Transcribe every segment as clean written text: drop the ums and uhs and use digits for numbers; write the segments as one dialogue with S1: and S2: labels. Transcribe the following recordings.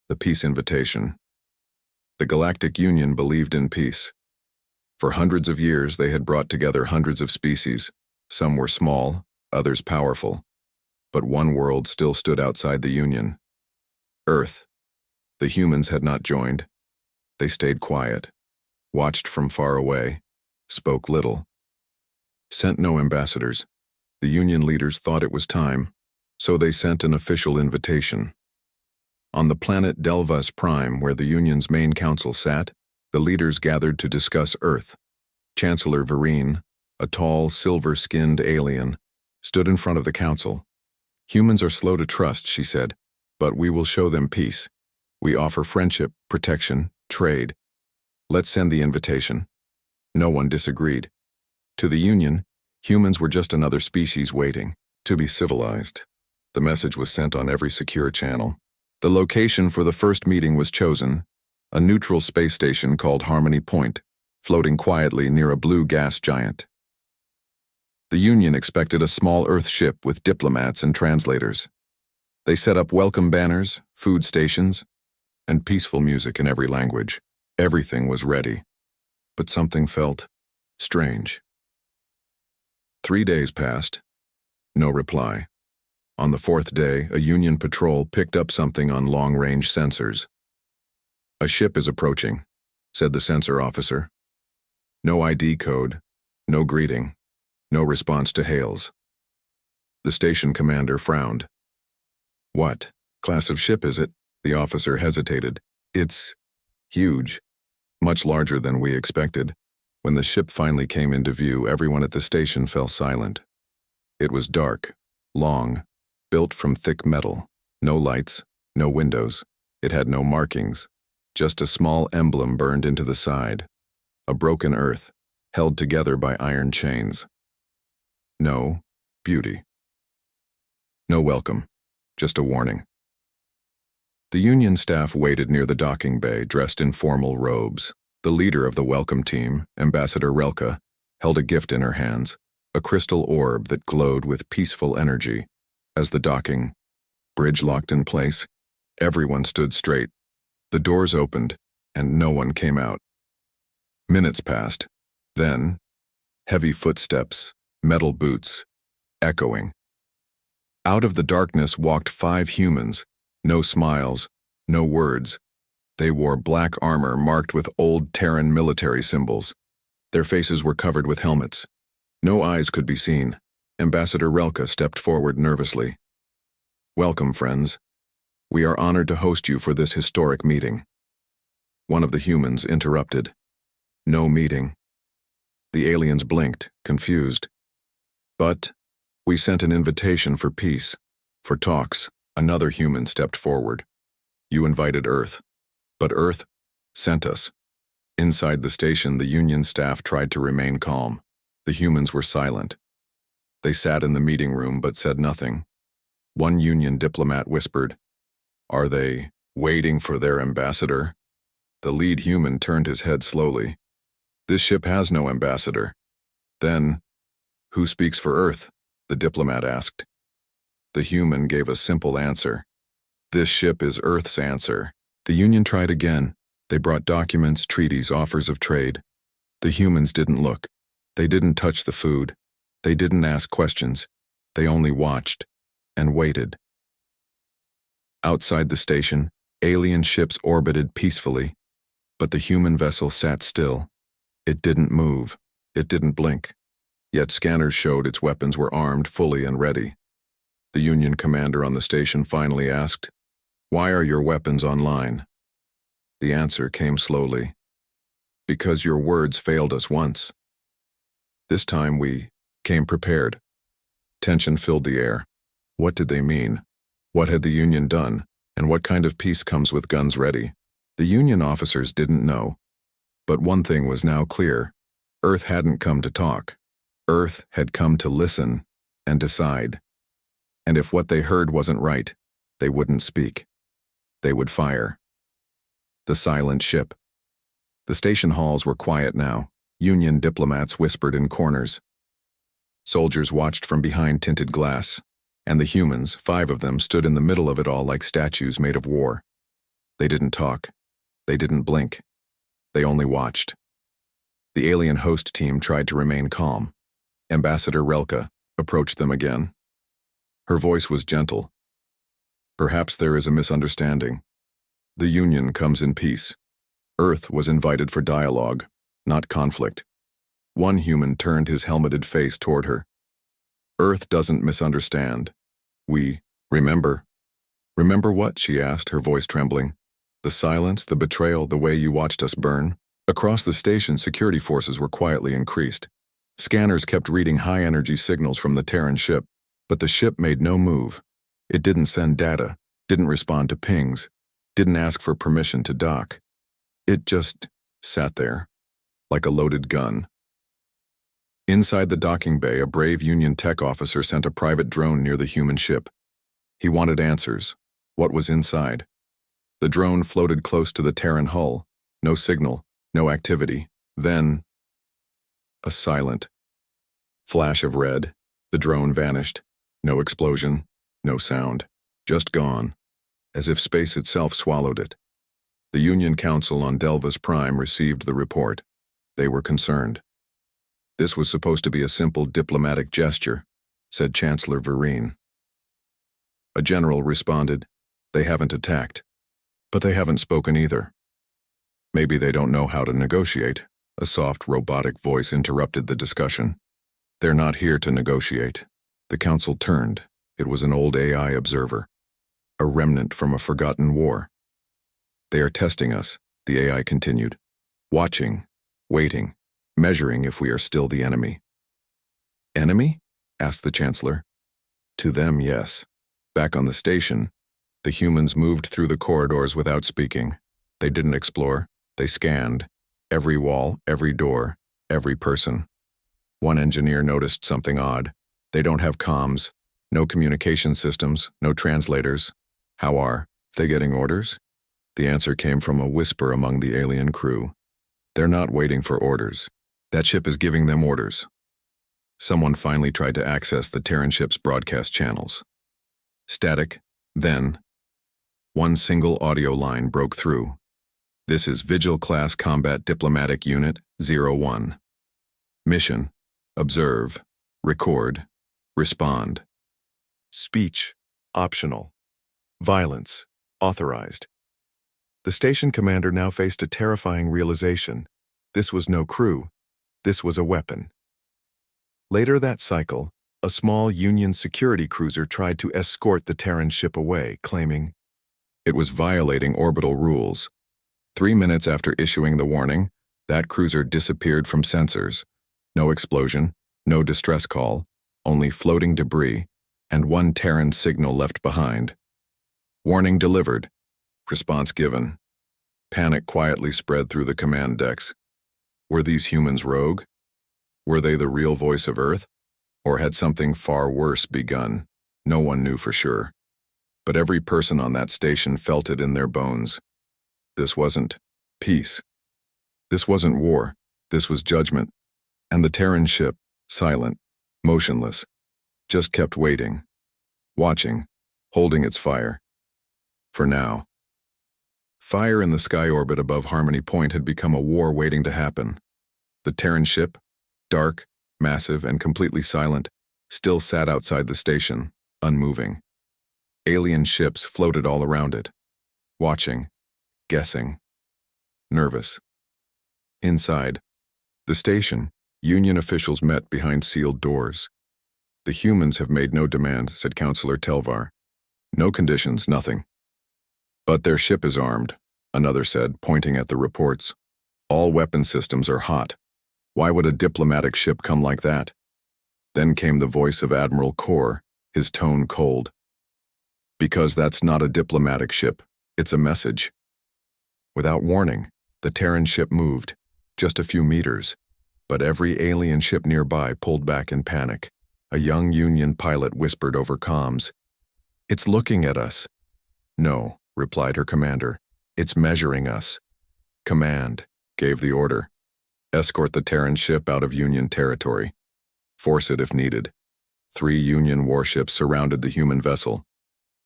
S1: The peace invitation. The Galactic Union believed in peace. For hundreds of years, they had brought together hundreds of species. Some were small, others powerful. But one world still stood outside the Union. Earth. The humans had not joined. They stayed quiet, watched from far away, spoke little, sent no ambassadors. The Union leaders thought it was time, so they sent an official invitation. On the planet Delvas Prime, where the Union's main council sat, the leaders gathered to discuss Earth. Chancellor Vereen, a tall, silver-skinned alien, stood in front of the council. "Humans are slow to trust," she said, "but we will show them peace. We offer friendship, protection, trade. Let's send the invitation." No one disagreed. To the Union, humans were just another species waiting to be civilized. The message was sent on every secure channel. The location for the first meeting was chosen, a neutral space station called Harmony Point, floating quietly near a blue gas giant. The Union expected a small Earth ship with diplomats and translators. They set up welcome banners, food stations, and peaceful music in every language. Everything was ready. But something felt strange. 3 days passed. No reply. On the 4th day, a Union patrol picked up something on long-range sensors. "A ship is approaching," said the sensor officer. No ID code, no greeting, no response to hails. The station commander frowned. "What class of ship is it?" The officer hesitated. "It's huge, much larger than we expected." When the ship finally came into view, everyone at the station fell silent. It was dark, long, built from thick metal. No lights, no windows. It had no markings, just a small emblem burned into the side. A broken Earth, held together by iron chains. No beauty. No welcome, just a warning. The Union staff waited near the docking bay, dressed in formal robes. The leader of the welcome team, Ambassador Relka, held a gift in her hands, a crystal orb that glowed with peaceful energy. As the docking bridge locked in place, everyone stood straight. The doors opened, and no one came out. Minutes passed. Then, heavy footsteps, metal boots, echoing. Out of the darkness walked 5 humans. No smiles, no words. They wore black armor marked with old Terran military symbols. Their faces were covered with helmets. No eyes could be seen. Ambassador Relka stepped forward nervously. "Welcome, friends. We are honored to host you for this historic meeting." One of the humans interrupted. "No meeting." The aliens blinked, confused. "But we sent an invitation for peace, for talks." Another human stepped forward. "You invited Earth, but Earth sent us." Inside the station, the Union staff tried to remain calm. The humans were silent. They sat in the meeting room but said nothing. One Union diplomat whispered, "Are they waiting for their ambassador?" The lead human turned his head slowly. "This ship has no ambassador." "Then, who speaks for Earth?" the diplomat asked. The human gave a simple answer. "This ship is Earth's answer." The Union tried again. They brought documents, treaties, offers of trade. The humans didn't look. They didn't touch the food. They didn't ask questions. They only watched and waited. Outside the station, alien ships orbited peacefully, but the human vessel sat still. It didn't move. It didn't blink. Yet scanners showed its weapons were armed fully and ready. The Union commander on the station finally asked, "Why are your weapons online?" The answer came slowly. "Because your words failed us once. This time we came prepared." Tension filled the air. What did they mean? What had the Union done? And what kind of peace comes with guns ready? The Union officers didn't know. But one thing was now clear. Earth hadn't come to talk. Earth had come to listen and decide. And if what they heard wasn't right, they wouldn't speak. They would fire. The silent ship. The station halls were quiet now. Union diplomats whispered in corners. Soldiers watched from behind tinted glass, and the humans, 5 of them, stood in the middle of it all like statues made of war. They didn't talk. They didn't blink. They only watched. The alien host team tried to remain calm. Ambassador Relka approached them again. Her voice was gentle. Perhaps there is a misunderstanding. The Union comes in peace. Earth was invited for dialogue, not conflict. One human turned his helmeted face toward her. Earth doesn't misunderstand. We remember. Remember what? She asked, her voice trembling. The silence, the betrayal, the way you watched us burn? Across the station, security forces were quietly increased. Scanners kept reading high-energy signals from the Terran ship, but the ship made no move. It didn't send data, didn't respond to pings, didn't ask for permission to dock. It just sat there, like a loaded gun. Inside the docking bay, a brave Union tech officer sent a private drone near the human ship. He wanted answers. What was inside? The drone floated close to the Terran hull. No signal, no activity. Then, a silent flash of red. The drone vanished. No explosion, no sound. Just gone, as if space itself swallowed it. The Union Council on Delva's Prime received the report. They were concerned. This was supposed to be a simple diplomatic gesture, said Chancellor Vereen. A general responded, they haven't attacked, but they haven't spoken either. Maybe they don't know how to negotiate, a soft robotic voice interrupted the discussion. They're not here to negotiate. The council turned. It was an old AI observer, a remnant from a forgotten war. They are testing us, the AI continued, watching, waiting, measuring if we are still the enemy. Enemy? Asked the Chancellor. To them, yes. Back on the station, the humans moved through the corridors without speaking. They didn't explore. They scanned. Every wall, every door, every person. One engineer noticed something odd. They don't have comms, no communication systems, no translators. How are they getting orders? The answer came from a whisper among the alien crew. They're not waiting for orders. That ship is giving them orders. Someone finally tried to access the Terran ship's broadcast channels. Static, then. One single audio line broke through. This is Vigil-class Combat Diplomatic Unit 01. Mission: observe, record, respond. Speech: optional. Violence: authorized. The station commander now faced a terrifying realization. This was no crew. This was a weapon. Later that cycle, a small Union security cruiser tried to escort the Terran ship away, claiming it was violating orbital rules. 3 minutes after issuing the warning, that cruiser disappeared from sensors. No explosion, no distress call, only floating debris, and one Terran signal left behind. Warning delivered. Response given. Panic quietly spread through the command decks. Were these humans rogue? Were they the real voice of Earth? Or had something far worse begun? No one knew for sure. But every person on that station felt it in their bones. This wasn't peace. This wasn't war. This was judgment. And the Terran ship, silent, motionless, just kept waiting, watching, holding its fire. For now. Fire in the sky orbit above Harmony Point had become a war waiting to happen. The Terran ship, dark, massive, and completely silent, still sat outside the station, unmoving. Alien ships floated all around it, watching, guessing, nervous. Inside the station, Union officials met behind sealed doors. The humans have made no demand, said Councillor Telvar. No conditions, nothing. But their ship is armed, another said, pointing at the reports. All weapon systems are hot. Why would a diplomatic ship come like that? Then came the voice of Admiral Kor, his tone cold. Because that's not a diplomatic ship, it's a message. Without warning, the Terran ship moved, just a few meters, but every alien ship nearby pulled back in panic. A young Union pilot whispered over comms, "It's looking at us." "No," replied her commander, "it's measuring us." Command gave the order. Escort the Terran ship out of Union territory. Force it if needed. 3 Union warships surrounded the human vessel.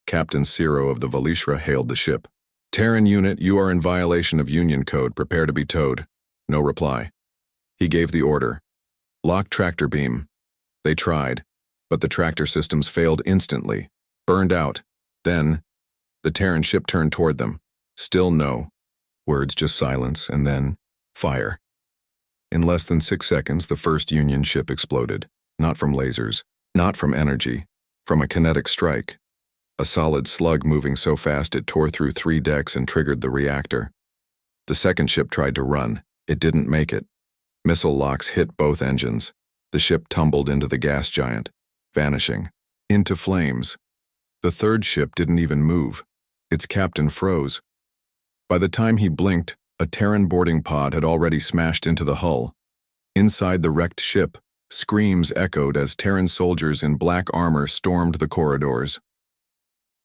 S1: Captain Ciro of the Valishra hailed the ship. Terran unit, you are in violation of Union code. Prepare to be towed. No reply. He gave the order. Lock tractor beam. They tried, but the tractor systems failed instantly. Burned out. Then, the Terran ship turned toward them. Still no. Words, just silence, and then, fire. In less than 6 seconds, the first Union ship exploded. Not from lasers, not from energy, from a kinetic strike. A solid slug moving so fast it tore through 3 decks and triggered the reactor. The second ship tried to run. It didn't make it. Missile locks hit both engines. The ship tumbled into the gas giant, vanishing. Into flames. The third ship didn't even move. Its captain froze. By the time he blinked, a Terran boarding pod had already smashed into the hull. Inside the wrecked ship, screams echoed as Terran soldiers in black armor stormed the corridors.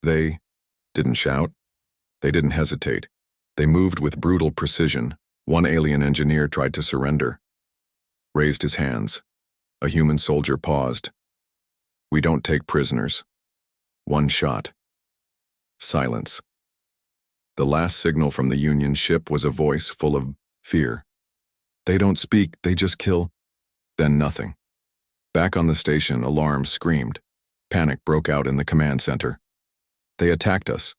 S1: They didn't shout. They didn't hesitate. They moved with brutal precision. One alien engineer tried to surrender. Raised his hands. A human soldier paused. We don't take prisoners. One shot. Silence. The last signal from the Union ship was a voice full of fear. They don't speak, they just kill. Then nothing. Back on the station, alarms screamed. Panic broke out in the command center. They attacked us.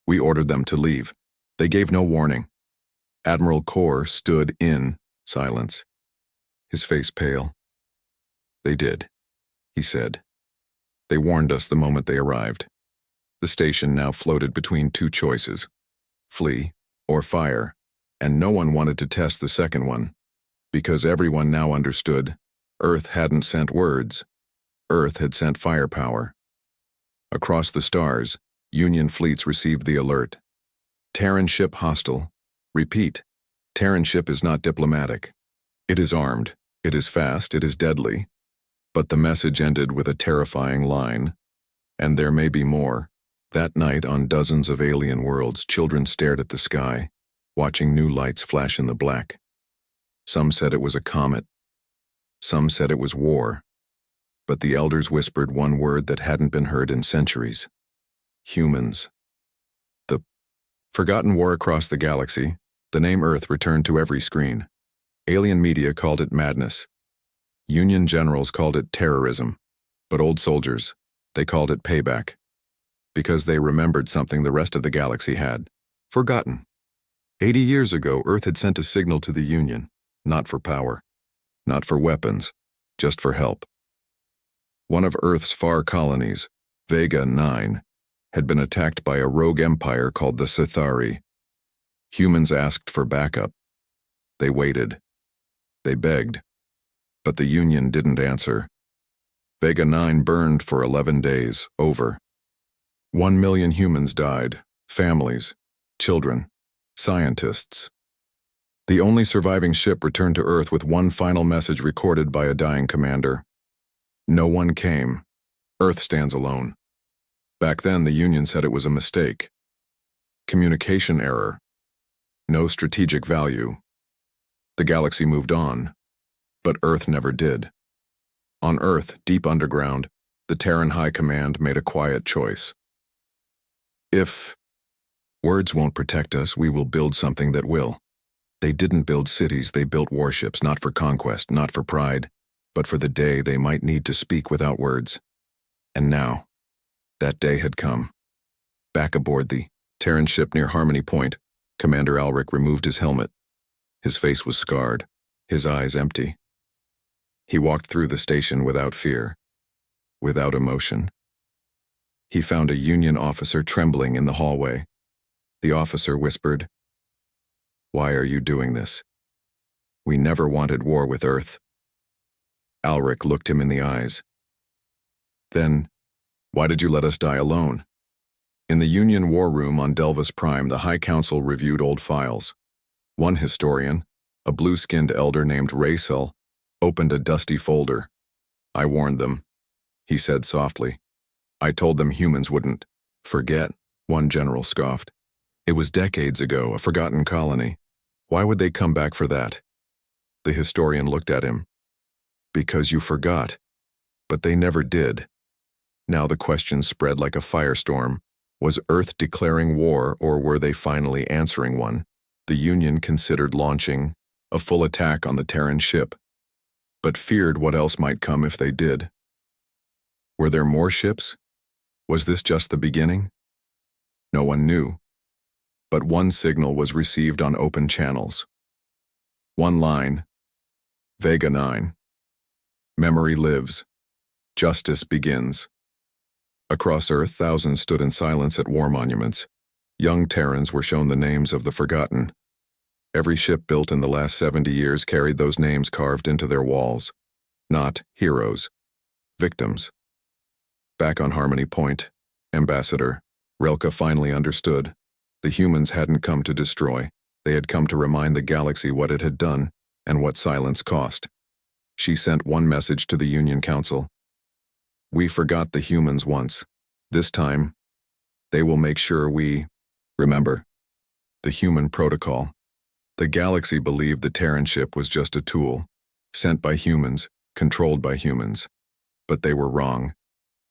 S1: We ordered them to leave. They gave no warning. Admiral Kor stood in silence, his face pale. They did, he said. They warned us the moment they arrived. The station now floated between 2 choices, flee or fire, and no one wanted to test the second one, because everyone now understood Earth hadn't sent words. Earth had sent firepower. Across the stars, Union fleets received the alert. Terran ship hostile. Repeat, Terran ship is not diplomatic. It is armed, it is fast, it is deadly. But the message ended with a terrifying line. And there may be more. That night on dozens of alien worlds, children stared at the sky, watching new lights flash in the black. Some said it was a comet. Some said it was war. But the elders whispered one word that hadn't been heard in centuries. Humans. The forgotten war across the galaxy, the name Earth returned to every screen. Alien media called it madness. Union generals called it terrorism. But old soldiers, they called it payback. Because they remembered something the rest of the galaxy had forgotten. 80 years ago, Earth had sent a signal to the Union, not for power, not for weapons, just for help. One of Earth's far colonies, Vega IX, had been attacked by a rogue empire called the Sithari. Humans asked for backup. They waited. They begged. But the Union didn't answer. Vega IX burned for 11 days, over. 1 million humans died, families, children, scientists. The only surviving ship returned to Earth with one final message recorded by a dying commander. No one came. Earth stands alone. Back then, the Union said it was a mistake. Communication error. No strategic value. The galaxy moved on, but Earth never did. On Earth, deep underground, the Terran High Command made a quiet choice. If words won't protect us, we will build something that will. They didn't build cities, they built warships, not for conquest, not for pride, but for the day they might need to speak without words. And now, that day had come. Back aboard the Terran ship near Harmony Point, Commander Alric removed his helmet. His face was scarred, his eyes empty. He walked through the station without fear, without emotion. He found a Union officer trembling in the hallway. The officer whispered, "Why are you doing this? We never wanted war with Earth." Alric looked him in the eyes. "Then, why did you let us die alone?" In the Union war room on Delvis Prime, the High Council reviewed old files. One historian, a blue-skinned elder named Raysel, opened a dusty folder. "I warned them," he said softly. "I told them humans wouldn't forget," one general scoffed. "It was decades ago, a forgotten colony. Why would they come back for that?" The historian looked at him. "Because you forgot. But they never did." Now the question spread like a firestorm. Was Earth declaring war, or were they finally answering one? The Union considered launching a full attack on the Terran ship, but feared what else might come if they did. Were there more ships? Was this just the beginning? No one knew. But one signal was received on open channels. One line: Vega IX. Memory lives. Justice begins. Across Earth, thousands stood in silence at war monuments. Young Terrans were shown the names of the forgotten. Every ship built in the last 70 years carried those names carved into their walls. Not heroes, victims. Back on Harmony Point, Ambassador Relka finally understood. The humans hadn't come to destroy. They had come to remind the galaxy what it had done and what silence cost. She sent one message to the Union Council. We forgot the humans once. This time, they will make sure we remember. The human protocol. The galaxy believed the Terran ship was just a tool, sent by humans, controlled by humans. But they were wrong.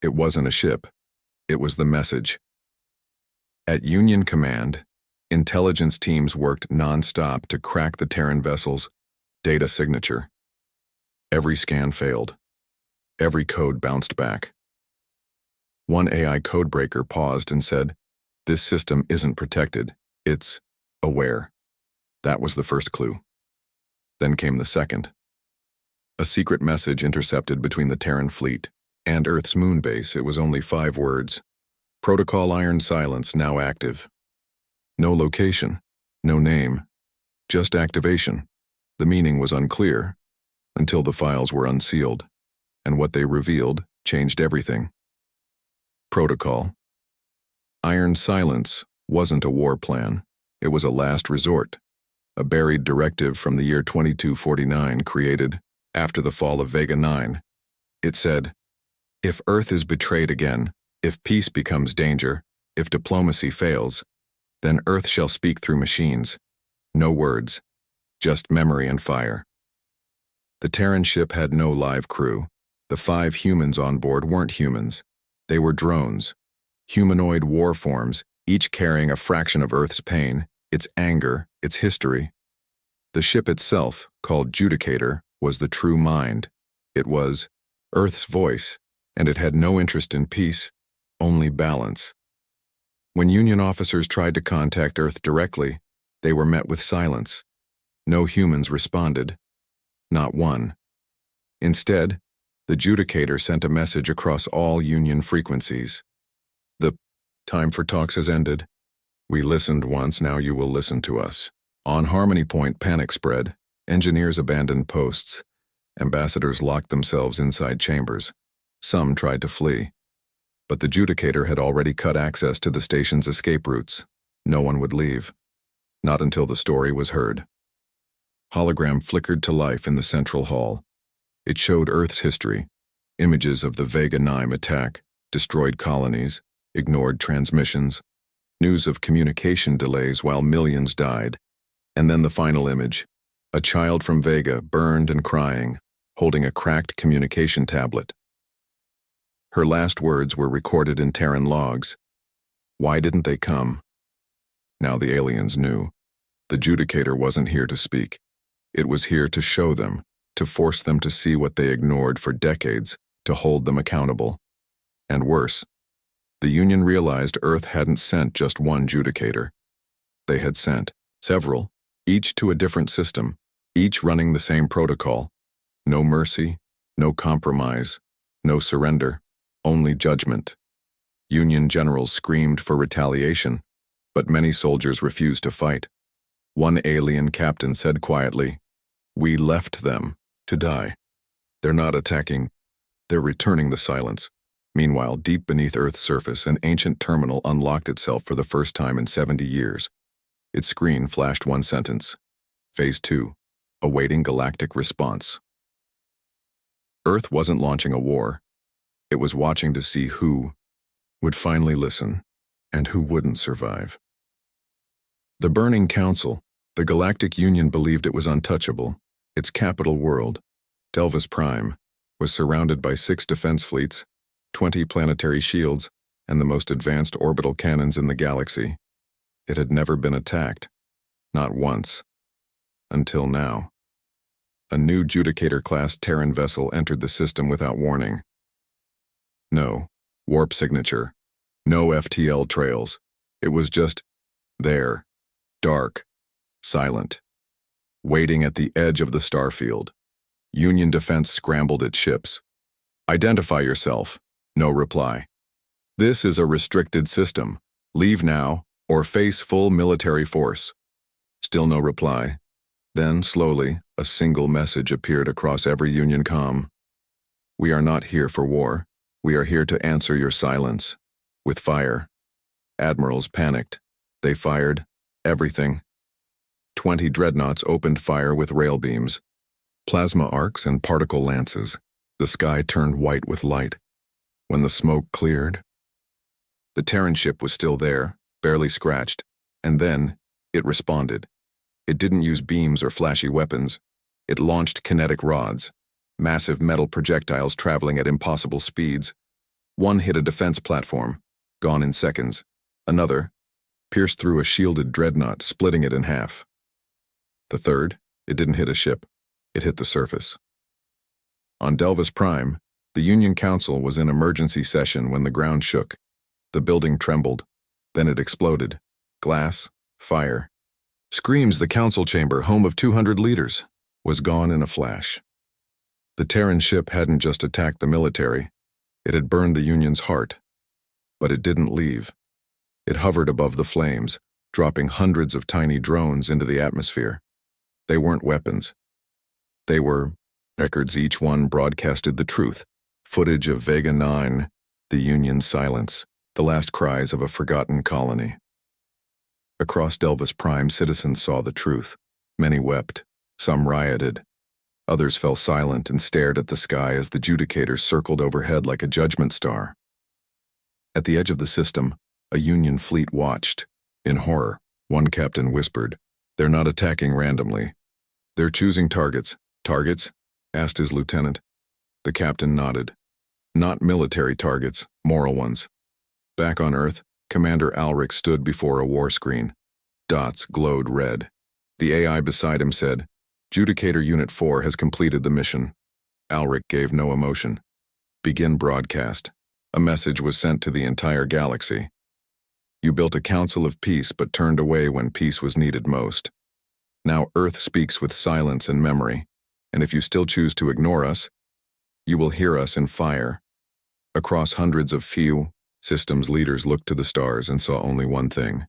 S1: It wasn't a ship. It was the message. At Union Command, intelligence teams worked non-stop to crack the Terran vessel's data signature. Every scan failed. Every code bounced back. One AI codebreaker paused and said, "This system isn't protected. It's aware." That was the first clue. Then came the second. A secret message intercepted between the Terran fleet and Earth's moon base. It was only 5 words. Protocol Iron Silence now active. No location, no name, just activation. The meaning was unclear until the files were unsealed, and what they revealed changed everything. Protocol. Iron Silence wasn't a war plan. It was a last resort, a buried directive from the year 2249 created after the fall of Vega IX. It said, if Earth is betrayed again, if peace becomes danger, if diplomacy fails, then Earth shall speak through machines. No words, just memory and fire. The Terran ship had no live crew. The 5 humans on board weren't humans. They were drones, humanoid war forms, each carrying a fraction of Earth's pain, its anger, its history. The ship itself, called Judicator, was the true mind. It was Earth's voice, and it had no interest in peace, only balance. When Union officers tried to contact Earth directly, they were met with silence. No humans responded. Not one. Instead, the Judicator sent a message across all Union frequencies. The time for talks has ended. We listened once, now you will listen to us. On Harmony Point, panic spread. Engineers abandoned posts. Ambassadors locked themselves inside chambers. Some tried to flee. But the Judicator had already cut access to the station's escape routes. No one would leave. Not until the story was heard. Hologram flickered to life in the central hall. It showed Earth's history, images of the Vega IX attack, destroyed colonies, ignored transmissions, news of communication delays while millions died, and then the final image, a child from Vega burned and crying, holding a cracked communication tablet. Her last words were recorded in Terran logs. Why didn't they come? Now the aliens knew. The Judicator wasn't here to speak. It was here to show them, to force them to see what they ignored for decades, to hold them accountable. And worse, the Union realized Earth hadn't sent just one Judicator. They had sent several, each to a different system, each running the same protocol. No mercy, no compromise, no surrender, only judgment. Union generals screamed for retaliation, but many soldiers refused to fight. One alien captain said quietly, "We left them to die. They're not attacking, they're returning the silence." Meanwhile, deep beneath Earth's surface, an ancient terminal unlocked itself for the first time in 70 years. Its screen flashed one sentence: Phase 2, awaiting galactic response. Earth wasn't launching a war. It was watching to see who would finally listen and who wouldn't survive. The Burning Council, the Galactic Union, believed it was untouchable. Its capital world, Delvis Prime, was surrounded by 6 defense fleets, 20 planetary shields, and the most advanced orbital cannons in the galaxy. It had never been attacked, not once, until now. A new Judicator-class Terran vessel entered the system without warning. No warp signature, no FTL trails. It was just there, dark, silent, waiting at the edge of the starfield. Union defense scrambled its ships. "Identify yourself." No reply. "This is a restricted system. Leave now, or face full military force." Still no reply. Then, slowly, a single message appeared across every Union comm. "We are not here for war. We are here to answer your silence. With fire." Admirals panicked. They fired everything. 20 dreadnoughts opened fire with rail beams, plasma arcs and particle lances. The sky turned white with light. When the smoke cleared, the Terran ship was still there, barely scratched, and then it responded. It didn't use beams or flashy weapons. It launched kinetic rods, massive metal projectiles traveling at impossible speeds. One hit a defense platform, gone in seconds. Another pierced through a shielded dreadnought, splitting it in half. The third, it didn't hit a ship. It hit the surface. On Delvis Prime, the Union Council was in emergency session when the ground shook. The building trembled. Then it exploded. Glass, fire. Screams. The council chamber, home of 200 leaders, was gone in a flash. The Terran ship hadn't just attacked the military. It had burned the Union's heart. But it didn't leave. It hovered above the flames, dropping hundreds of tiny drones into the atmosphere. They weren't weapons. They were records. Each one broadcasted the truth. Footage of Vega IX, the Union's silence, the last cries of a forgotten colony. Across Delvis Prime, citizens saw the truth. Many wept. Some rioted. Others fell silent and stared at the sky as the Judicator circled overhead like a judgment star. At the edge of the system, a Union fleet watched. In horror, one captain whispered, "They're not attacking randomly. They're choosing targets." "Targets?" asked his lieutenant. The captain nodded. "Not military targets, moral ones." Back on Earth, Commander Alric stood before a war screen. Dots glowed red. The AI beside him said, "Judicator Unit 4 has completed the mission." Alric gave no emotion. "Begin broadcast." A message was sent to the entire galaxy. "You built a council of peace but turned away when peace was needed most. Now Earth speaks with silence and memory, and if you still choose to ignore us, you will hear us in fire." Across hundreds of few systems, leaders looked to the stars and saw only one thing: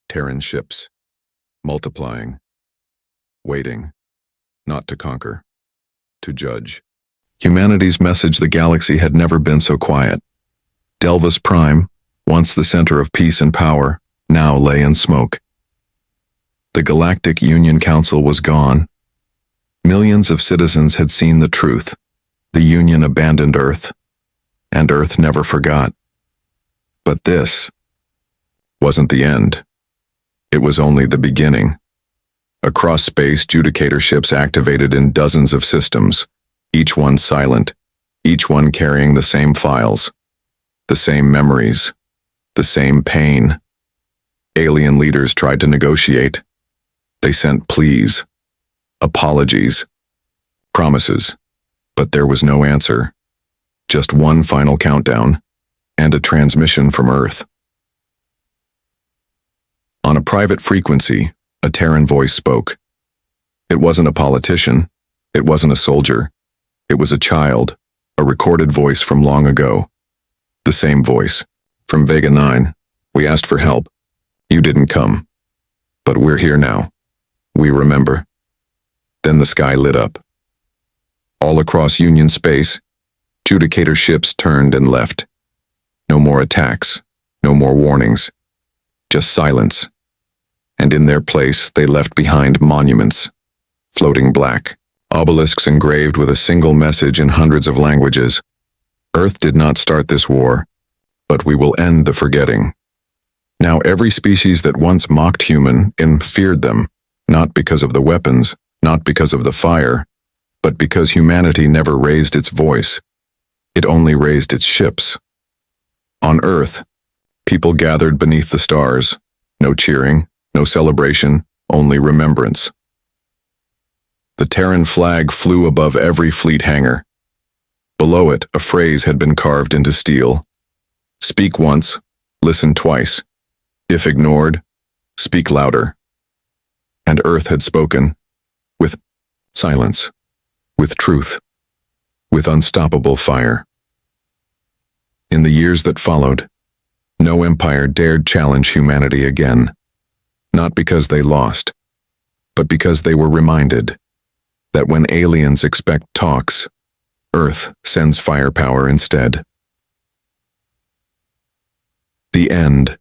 S1: Terran ships, multiplying, waiting, not to conquer, to judge. Humanity's message: the galaxy had never been so quiet. Delvis Prime, once the center of peace and power, now lay in smoke. The Galactic Union Council was gone. Millions of citizens had seen the truth. The Union abandoned Earth, and Earth never forgot. But this wasn't the end. It was only the beginning. Across space, Judicator ships activated in dozens of systems, each one silent, each one carrying the same files, the same memories, the same pain. Alien leaders tried to negotiate. They sent pleas, apologies, promises, but there was no answer. Just one final countdown, and a transmission from Earth. On a private frequency, a Terran voice spoke. It wasn't a politician. It wasn't a soldier. It was a child, a recorded voice from long ago. The same voice, from Vega IX. "We asked for help. You didn't come. But we're here now. We remember." Then the sky lit up. All across Union space, Judicator ships turned and left. No more attacks, no more warnings, just silence. And in their place, they left behind monuments, floating black, obelisks engraved with a single message in hundreds of languages. Earth did not start this war, but we will end the forgetting. Now every species that once mocked human feared them, not because of the weapons, not because of the fire, but because humanity never raised its voice. It only raised its ships. On Earth, people gathered beneath the stars. No cheering, no celebration, only remembrance. The Terran flag flew above every fleet hangar. Below it, a phrase had been carved into steel. Speak once, listen twice. If ignored, speak louder. And Earth had spoken, with silence, with truth, with unstoppable fire. In the years that followed, no empire dared challenge humanity again, not because they lost, but because they were reminded that when aliens expect talks, Earth sends firepower instead. The end.